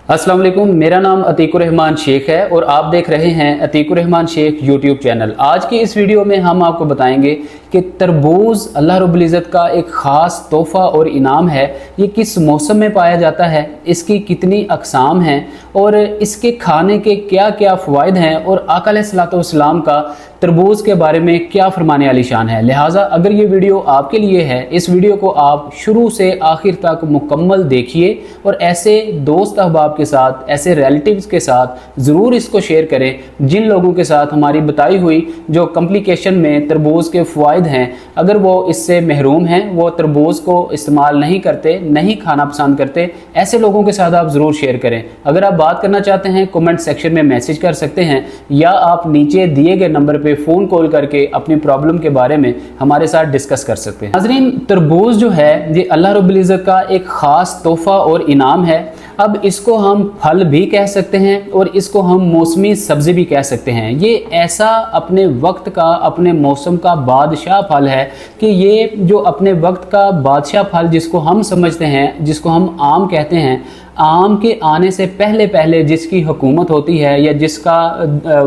अस्सलाम वालेकुम, मेरा नाम अतीकुर रहमान शेख है और आप देख रहे हैं अतीकुर रहमान शेख यूट्यूब चैनल। आज की इस वीडियो में हम आपको बताएंगे कि तरबूज अल्लाह रब्बुल इज़्ज़त का एक ख़ास तोहफ़ा और इनाम है। ये किस मौसम में पाया जाता है, इसकी कितनी अक़साम हैं और इसके खाने के क्या क्या फ़वाइद हैं और आका अलैहिस्सलातु वस्सलाम का तरबूज के बारे में क्या फरमाने वाली शान है। लिहाजा अगर ये वीडियो आपके लिए है, इस वीडियो को आप शुरू से आखिर तक मुकम्मल देखिए और ऐसे दोस्त अहबाब के साथ, ऐसे रिलेटिव्स के साथ ज़रूर इसको शेयर करें जिन लोगों के साथ हमारी बताई हुई जो कम्प्लिकेशन में तरबूज के फ़वाइद हैं, अगर वो इससे महरूम हैं, वो तरबूज को इस्तेमाल नहीं करते, नहीं खाना पसंद करते, ऐसे लोगों के साथ आप ज़रूर शेयर करें। अगर आप बात करना चाहते हैं कमेंट सेक्शन में मैसेज कर सकते हैं या आप नीचे दिए गए नंबर पे फ़ोन कॉल करके अपनी प्रॉब्लम के बारे में हमारे साथ डिस्कस कर सकते हैं। नाज़रीन, तरबूज जो है ये अल्लाह रब्बुल इज़्ज़त का एक ख़ास तोहफ़ा और इनाम है। अब इसको हम फल भी कह सकते हैं और इसको हम मौसमी सब्ज़ी भी कह सकते हैं। ये ऐसा अपने वक्त का, अपने मौसम का बादशाह फल है कि ये जो अपने वक्त का बादशाह फल जिसको हम समझते हैं, जिसको हम आम कहते हैं, आम के आने से पहले पहले जिसकी हुकूमत होती है या जिसका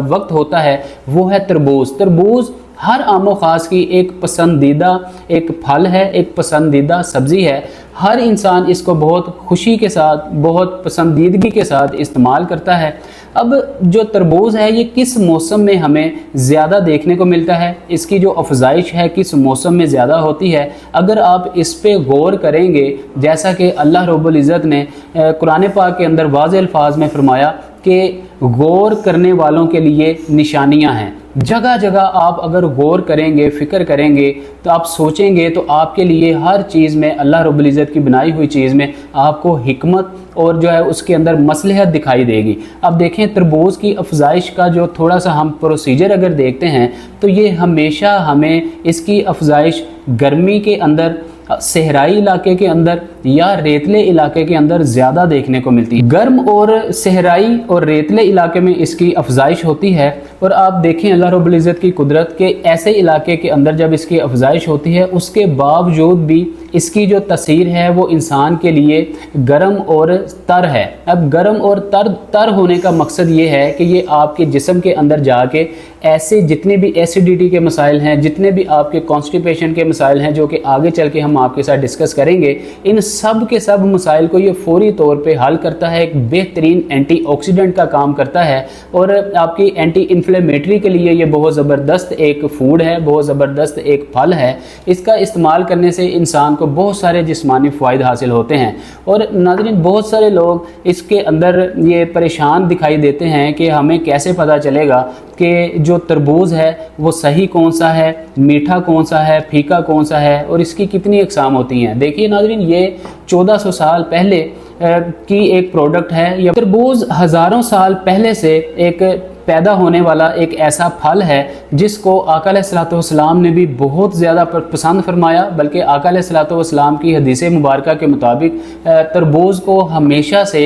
वक्त होता है वो है तरबूज। तरबूज हर आमो ख़ास की एक पसंदीदा एक फल है, एक पसंदीदा सब्ज़ी है। हर इंसान इसको बहुत खुशी के साथ, बहुत पसंदीदगी के साथ इस्तेमाल करता है। अब जो तरबूज है ये किस मौसम में हमें ज़्यादा देखने को मिलता है, इसकी जो अफजाइश है किस मौसम में ज़्यादा होती है, अगर आप इस पे गौर करेंगे, जैसा कि अल्लाह रब्बुल इज़्ज़त ने कुरान पाक के अंदर वाज़ेह अल्फाज में फरमाया कि गौर करने वालों के लिए निशानियां हैं। जगह जगह आप अगर गौर करेंगे, फ़िक्र करेंगे, तो आप सोचेंगे तो आपके लिए हर चीज़ में, अल्लाह रब्बुल इज़्ज़त की बनाई हुई चीज़ में आपको हिकमत और जो है उसके अंदर मसलहत दिखाई देगी। अब देखें, तरबूज की अफजाइश का जो थोड़ा सा हम प्रोसीजर अगर देखते हैं तो ये हमेशा हमें इसकी अफजाइश गर्मी के अंदर, सहराई इलाके के अंदर या रेतले इलाके के अंदर ज़्यादा देखने को मिलती है। गर्म और सहराई और रेतले इलाके में इसकी अफजाइश होती है। और आप देखें अल्लाह रब्बुल इज़्ज़त की कुदरत के ऐसे इलाके के अंदर जब इसकी अफजाइश होती है उसके बावजूद भी इसकी जो तसीर है वो इंसान के लिए गर्म और तर है। अब गर्म और तर होने का मकसद ये है कि ये आपके जिस्म के अंदर जाके ऐसे जितने भी एसिडिटी के मसाइल हैं, जितने भी आपके कॉन्स्टिपेशन के मसाइल हैं, जो कि आगे चल के हम आपके साथ डिस्कस करेंगे, इन सब के सब मसाइल को ये फौरी तौर पे हल करता है। एक बेहतरीन एंटीऑक्सीडेंट का काम करता है और आपकी एंटी इन्फ्लेमेटरी के लिए ये बहुत ज़बरदस्त एक फूड है, बहुत ज़बरदस्त एक फल है। इसका इस्तेमाल करने से इंसान को बहुत सारे जिस्मानी फ़ायदे हासिल होते हैं। और नाज़रीन, बहुत सारे लोग इसके अंदर ये परेशान दिखाई देते हैं कि हमें कैसे पता चलेगा कि जो तरबूज है वो सही कौन सा है, मीठा कौन सा है, फीका कौन सा है और इसकी कितनी अक़साम होती हैं। देखिए नाज़रीन, ये 1400 साल पहले की एक प्रोडक्ट है। यह तरबूज हज़ारों साल पहले से एक पैदा होने वाला एक ऐसा फल है जिसको आका अलैहिस्सलातु वस्सलाम ने भी बहुत ज़्यादा पसंद फरमाया। बल्कि आका अलैहिस्सलातु वस्सलाम की हदीस मुबारका के मुताबिक तरबूज को हमेशा से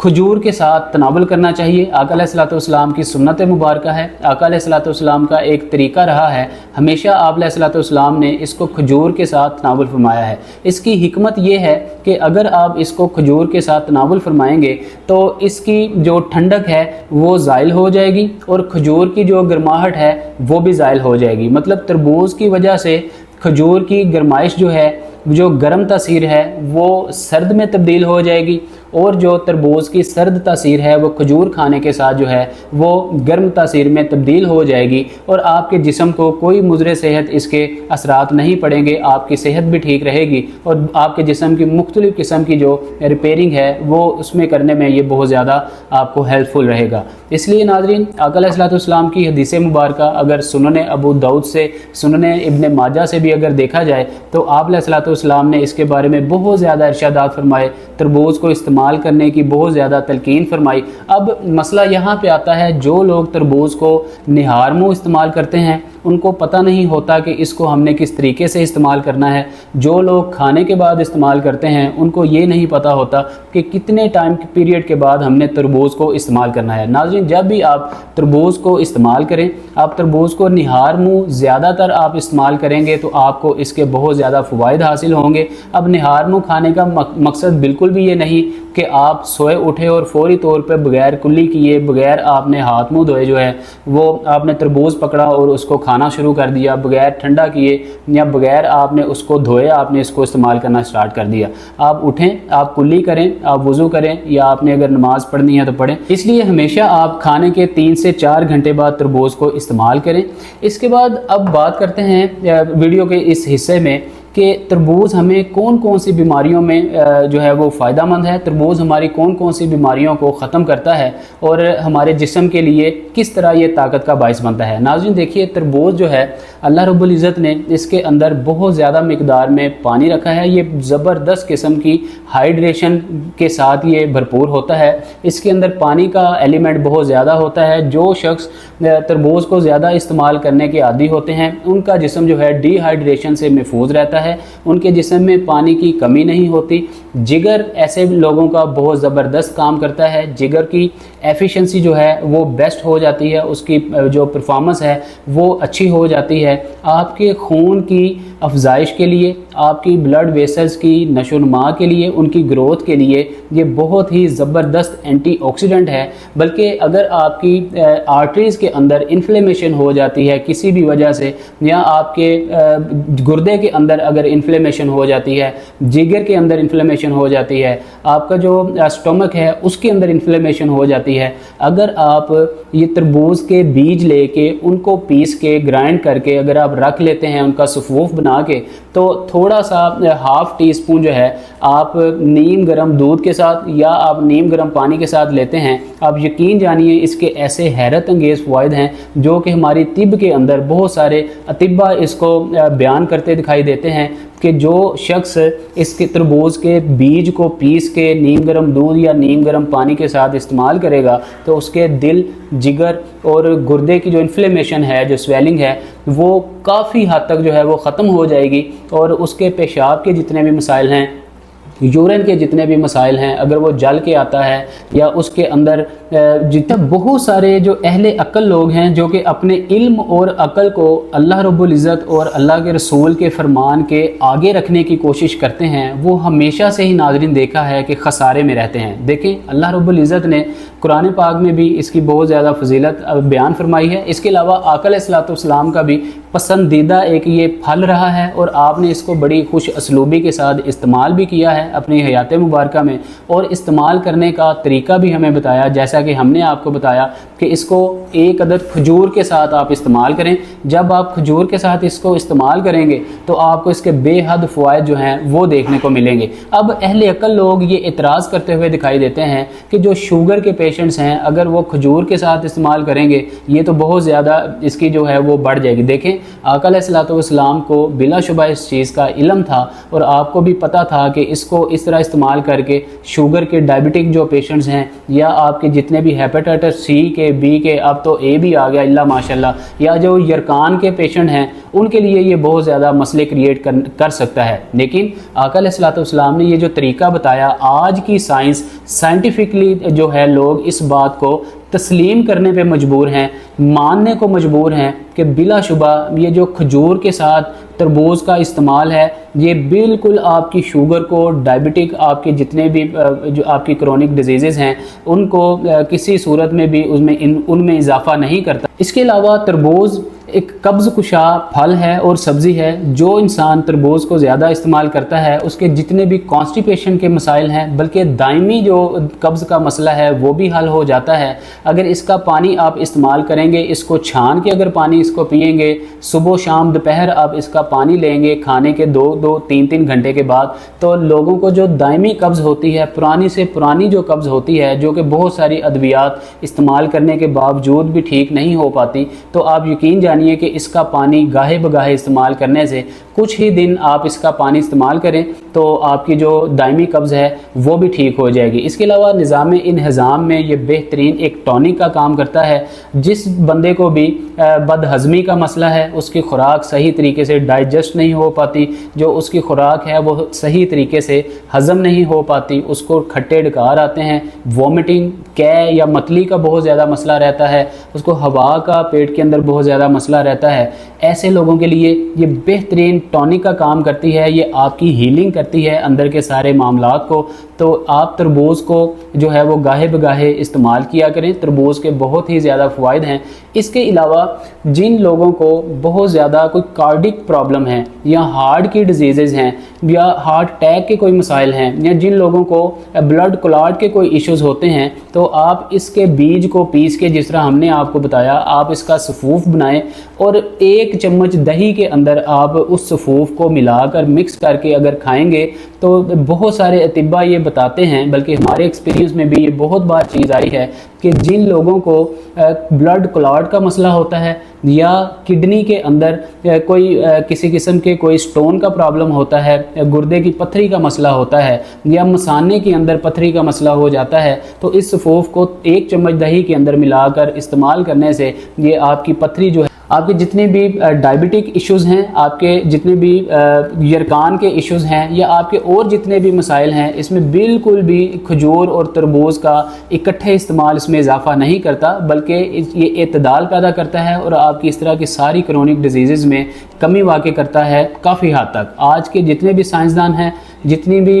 खजूर के साथ तनावुल करना चाहिए। आका अलैहिस्सलातु वस्सलाम की सुन्नत मुबारका है, आका अलैहिस्सलातु वस्सलाम का एक तरीका रहा है, हमेशा आप अलैहिस्सलातु वस्सलाम ने इसको खजूर के साथ तनावुल फरमाया है। इसकी हिकमत ये है कि अगर आप इसको खजूर के साथ तनावुल फरमाएंगे तो इसकी जो ठंडक है वो ज़ाइल हो जाएगी और खजूर की जो गर्माहट है वो भी ज़ाइल हो जाएगी। मतलब तरबूज की वजह से खजूर की गर्माइश जो है, जो गर्म तासीर है, वो सर्द में तब्दील हो जाएगी और जो तरबूज की सर्द तासीर है वो खजूर खाने के साथ जो है वो गर्म तासीर में तब्दील हो जाएगी और आपके जिस्म को कोई मुज़र सेहत इसके असरात नहीं पड़ेंगे। आपकी सेहत भी ठीक रहेगी और आपके जिस्म की मुख्तलिफ़ किस्म की जो रिपेयरिंग है वो उसमें करने में ये बहुत ज़्यादा आपको हेल्पफुल रहेगा। इसलिए नाज़रीन, आका अलैहिस्सलातु वस्सलाम की हदीस मुबारका अगर सुनने अबू दाऊद से, सुनने इब्ने माजा से भी अगर देखा जाए तो आप अलैहिस्सलातु वस्सलाम ने इसके बारे में बहुत ज़्यादा इरशादात फरमाए, तरबूज को इस्तेमाल करने की बहुत ज़्यादा तलकीन फरमाई। अब मसला यहाँ पे आता है, जो लोग तरबूज को निहार मुँह इस्तेमाल करते हैं उनको पता नहीं होता कि इसको हमने किस तरीके से इस्तेमाल करना है। जो लोग खाने के बाद इस्तेमाल करते हैं उनको ये नहीं पता होता कि कितने टाइम पीरियड के बाद हमने तरबूज को इस्तेमाल करना है। नाज़रीन, जब भी आप तरबूज को इस्तेमाल करें, आप तरबूज को निहार मुँह ज़्यादातर आप इस्तेमाल करेंगे तो आपको इसके बहुत ज़्यादा फ़वाइद हासिल होंगे। अब निहार मुँह खाने का मकसद बिल्कुल भी ये नहीं कि आप सोए उठे और फौरी तौर पे बगैर कुल्ली किए, बगैर आपने हाथ मुंह धोए जो है वो आपने तरबूज पकड़ा और उसको खाना शुरू कर दिया, बगैर ठंडा किए या बगैर आपने उसको धोए आपने इसको इस्तेमाल करना स्टार्ट कर दिया। आप उठें, आप कुल्ली करें, आप वज़ू करें, या आपने अगर नमाज पढ़नी है तो पढ़ें। इसलिए हमेशा आप खाने के 3 से 4 घंटे बाद तरबूज को इस्तेमाल करें। इसके बाद अब बात करते हैं वीडियो के इस हिस्से में कि तरबूज हमें कौन कौन सी बीमारियों में जो है वो फ़ायदेमंद है, तरबूज हमारी कौन कौन सी बीमारियों को ख़त्म करता है और हमारे जिस्म के लिए किस तरह ये ताकत का बाइस बनता है। नाज़रीन देखिए, तरबूज जो है अल्लाह रब्बुल इज़्ज़त ने इसके अंदर बहुत ज़्यादा मिकदार में पानी रखा है। ये ज़बरदस्त किस्म की हाइड्रेशन के साथ ये भरपूर होता है। इसके अंदर पानी का एलिमेंट बहुत ज़्यादा होता है। जो शख्स तरबूज को ज़्यादा इस्तेमाल करने के आदी होते हैं उनका जिस्म जो है डिहाइड्रेशन से महफूज रहता है, उनके जिस्म में पानी की कमी नहीं होती। जिगर ऐसे लोगों का बहुत ज़बरदस्त काम करता है। जिगर की एफिशिएंसी जो है वो बेस्ट हो जाती है, उसकी जो परफॉर्मेंस है वो अच्छी हो जाती है। आपके खून की अफजाइश के लिए, आपकी ब्लड वेसल्स की नशोनुमा के लिए, उनकी ग्रोथ के लिए ये बहुत ही ज़बरदस्त एंटीऑक्सीडेंट है। बल्कि अगर आपकी आर्टरीज़ के अंदर इन्फ्लेमेशन हो जाती है किसी भी वजह से, या आपके गुर्दे के अंदर अगर इन्फ्लेमेशन हो जाती है, जिगर के अंदर इन्फ्लेमेशन हो जाती है, आपका जो स्टमक है उसके अंदर इन्फ्लेमेशन हो जाती है, अगर आप ये तरबूज के बीज लेके उनको पीस के ग्राइंड करके अगर आप रख लेते हैं उनका सफ़ूफ बना के, तो थोड़ा सा हाफ़ टी स्पून जो है आप नीम गर्म दूध के साथ या आप नीम गर्म पानी के साथ लेते हैं, आप यकीन जानिए इसके ऐसे हैरत अंगेज़ फ़वाइद हैं जो कि हमारी तिब के अंदर बहुत सारे अतिब्बा इसको बयान करते दिखाई देते हैं कि जो शख्स इसके तरबूज के बीज को पीस के नीम गर्म दूध या नीम गर्म पानी के साथ इस्तेमाल करेगा तो उसके दिल, जिगर और गुर्दे की जो इन्फ्लेमेशन है, जो स्वेलिंग है, वो काफ़ी हद तक जो है वो ख़त्म हो जाएगी। और उसके पेशाब के जितने भी मसाइल हैं, यूरिन के जितने भी मसाइल हैं, अगर वो जल के आता है या उसके अंदर जितने बहुत सारे जो अहले अक्ल लोग हैं जो कि अपने इल्म और अक्ल को अल्लाह रब्बुल इज़्ज़त और अल्लाह के रसूल के फरमान के आगे रखने की कोशिश करते हैं, वो हमेशा से ही नाज़रीन देखा है कि खसारे में रहते हैं। देखें, अल्लाह रब्बुल इज़्ज़त ने कुरान पाक में भी इसकी बहुत ज़्यादा फजीलत बयान फरमाई है। इसके अलावा आका अलैहिस्सलाम का भी पसंदीदा एक ये फल रहा है और आपने इसको बड़ी खुश असलूबी के साथ इस्तेमाल भी किया है अपनी हयात मुबारका में, और इस्तेमाल करने का तरीका भी हमें बताया, जैसा कि हमने आपको बताया कि इसको एक अदद खजूर के साथ आप इस्तेमाल करें। जब आप खजूर के साथ इसको इस्तेमाल करेंगे तो आपको इसके बेहद फ़वाइद जो हैं वो देखने को मिलेंगे। अब अहले अक्ल लोग ये इतराज़ करते हुए दिखाई देते हैं कि जो शुगर के पेशेंट्स हैं अगर वो खजूर के साथ इस्तेमाल करेंगे ये तो बहुत ज़्यादा इसकी जो है वो बढ़ जाएगी। देखें, आका अलैहिस्सलाम को बिलाशुबा इस चीज़ का इल्म था और आपको भी पता था कि इसको इस तरह इस्तेमाल करके शुगर के, डायबिटिक जो पेशेंट्स हैं या आपके जितने भी हेपेटाइटिस सी के, बी के, अब तो ए भी आ गया अल्लाह माशाल्लाह, या जो यरकान के पेशेंट हैं उनके लिए ये बहुत ज़्यादा मसले क्रिएट कर सकता है। लेकिन आका अलैहिस्सलाम ने ये जो तरीका बताया, आज की साइंटिफिकली जो है लोग इस बात को तस्लीम करने पे मजबूर हैं, मानने को मजबूर हैं कि बिलाशुबा ये जो खजूर के साथ तरबूज का इस्तेमाल है ये बिल्कुल आपकी शुगर को, डायबिटिक, आपके जितने भी जो आपकी क्रोनिक डिजीज़ हैं उनको किसी सूरत में भी उनमें इजाफा नहीं करता। इसके अलावा तरबूज एक कब्ज़ कुशा फल है और सब्ज़ी है। जो इंसान तरबूज को ज़्यादा इस्तेमाल करता है उसके जितने भी कॉन्स्टिपेशन के मसाइल हैं, बल्कि दायमी जो कब्ज़ का मसला है वो भी हल हो जाता है अगर इसका पानी आप इस्तेमाल करेंगे। इसको छान के अगर पानी इसको पिएंगे, सुबह शाम दोपहर आप इसका पानी लेंगे खाने के 2-3 घंटे के बाद, तो लोगों को जो दायमी कब्ज़ होती है, पुरानी से पुरानी जो कब्ज़ होती है, जो कि बहुत सारी अद्वियात इस्तेमाल करने के बावजूद भी ठीक नहीं हो पाती, तो आप यकीन जानिए जानिए कि इसका पानी गाहे बगाहे इस्तेमाल करने से कुछ ही दिन आप इसका पानी इस्तेमाल करें तो आपकी जो दायमी कब्ज़ है वो भी ठीक हो जाएगी। इसके अलावा निज़ाम इंहज़ाम में ये बेहतरीन एक टॉनिक का काम करता है। जिस बंदे को भी बदहज़मी का मसला है, उसकी खुराक सही तरीके से डाइजेस्ट नहीं हो पाती, जो उसकी खुराक है वो सही तरीके से हज़म नहीं हो पाती, उसको खट्टे डकार आते हैं, वॉमिटिंग, कै या मतली का बहुत ज़्यादा मसला रहता है, उसको हवा का पेट के अंदर बहुत ज़्यादा मसला रहता है, ऐसे लोगों के लिए ये बेहतरीन टॉनिक का काम करती है। ये आपकी हीलिंग करती है अंदर के सारे मामलात को। तो आप तरबूज को जो है वो गाहे बगाहे इस्तेमाल किया करें। तरबूज के बहुत ही ज़्यादा फ़वाइद हैं। इसके अलावा जिन लोगों को बहुत ज़्यादा कोई कार्डिक प्रॉब्लम है या हार्ट की डिजीज़ हैं या हार्ट अटैक के कोई मसाइल हैं या जिन लोगों को ब्लड क्लॉट के कोई इश्यूज़ होते हैं, तो आप इसके बीज को पीस के, जिस तरह हमने आपको बताया, आप इसका सफ़ूफ बनाएं और 1 चम्मच दही के अंदर आप उस सफ़ूफ को मिलाकर मिक्स करके अगर खाएंगे तो बहुत सारे अतिबा ये बताते हैं, बल्कि हमारे एक्सपीरियंस में भी ये बहुत बार चीज़ आई है कि जिन लोगों को ब्लड क्लॉट का मसला होता है या किडनी के अंदर कोई किसी किस्म के कोई स्टोन का प्रॉब्लम होता है, गुर्दे की पथरी का मसला होता है या मसाने के अंदर पथरी का मसला हो जाता है, तो इस सफ़ूफ को 1 चम्मच दही के अंदर मिलाकर इस्तेमाल करने से ये आपकी पथरी जो है, आपके जितने भी डायबिटिक इश्यूज़ हैं, आपके जितने भी यरकान के इश्यूज़ हैं या आपके और जितने भी मसाइल हैं, इसमें बिल्कुल भी खजूर और तरबूज का इकट्ठे इस्तेमाल इसमें इजाफा नहीं करता, बल्कि ये एतदाल पैदा करता है और आपकी इस तरह की सारी क्रोनिक डिजीज़ में कमी वाक़ करता है काफ़ी हद तक। आज के जितने भी साइंसदान हैं, जितनी भी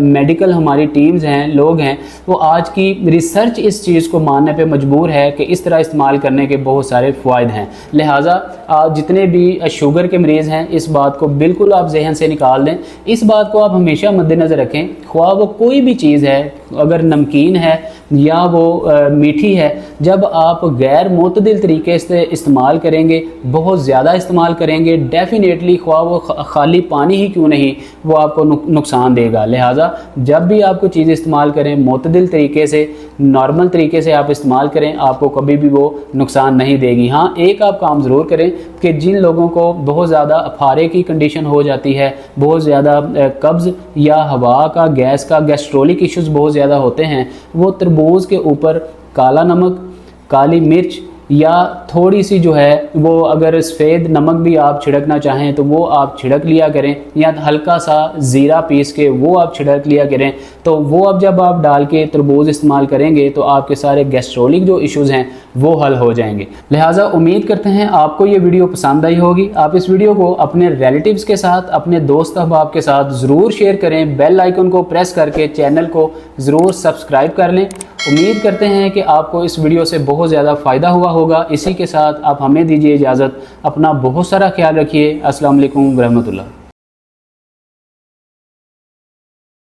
मेडिकल हमारी टीम्स हैं, लोग हैं, वो आज की रिसर्च इस चीज़ को मानने पे मजबूर है कि इस तरह इस्तेमाल करने के बहुत सारे फ़वाइद हैं। लिहाजा जितने भी शुगर के मरीज़ हैं, इस बात को बिल्कुल आप जहन से निकाल दें। इस बात को आप हमेशा मद्देनज़र रखें, ख्वाह वो कोई भी चीज़ है, अगर नमकीन है या वो मीठी है, जब आप गैर मुतदिल तरीके से इस्तेमाल करेंगे, बहुत ज़्यादा इस्तेमाल करेंगे, डेफिनेटली ख्वाह वो खाली पानी ही क्यों नहीं, वो आपको नुकसान देगा। लिहाजा जब भी आपको चीज़ इस्तेमाल करें, मुतदिल तरीके से, नॉर्मल तरीके से आप इस्तेमाल करें, आपको कभी भी वो नुकसान नहीं देगी। हाँ, एक आप काम ज़रूर करें कि जिन लोगों को बहुत ज़्यादा अफारे की कंडीशन हो जाती है, बहुत ज़्यादा कब्ज़ या हवा का, गैस का, गैस्ट्रोलिक इश्यूज़ बहुत ज़्यादा होते हैं, वो तरबूज के ऊपर काला नमक, काली मिर्च या थोड़ी सी जो है वो अगर सफ़ेद नमक भी आप छिड़कना चाहें तो वो आप छिड़क लिया करें, या हल्का सा ज़ीरा पीस के वो आप छिड़क लिया करें। तो वो अब जब आप डाल के तरबूज इस्तेमाल करेंगे तो आपके सारे गैस्ट्रोलिक जो इश्यूज़ हैं वो हल हो जाएंगे। लिहाजा उम्मीद करते हैं आपको ये वीडियो पसंद आई होगी। आप इस वीडियो को अपने रिलेटिव्स के साथ, अपने दोस्त अहबाब के साथ ज़रूर शेयर करें। बेल आइकन को प्रेस करके चैनल को ज़रूर सब्सक्राइब कर लें। उम्मीद करते हैं कि आपको इस वीडियो से बहुत ज़्यादा फ़ायदा हुआ होगा। इसी के साथ आप हमें दीजिए इजाज़त। अपना बहुत सारा ख्याल रखिए। अस्सलाम वालेकुम रहमतुल्लाह।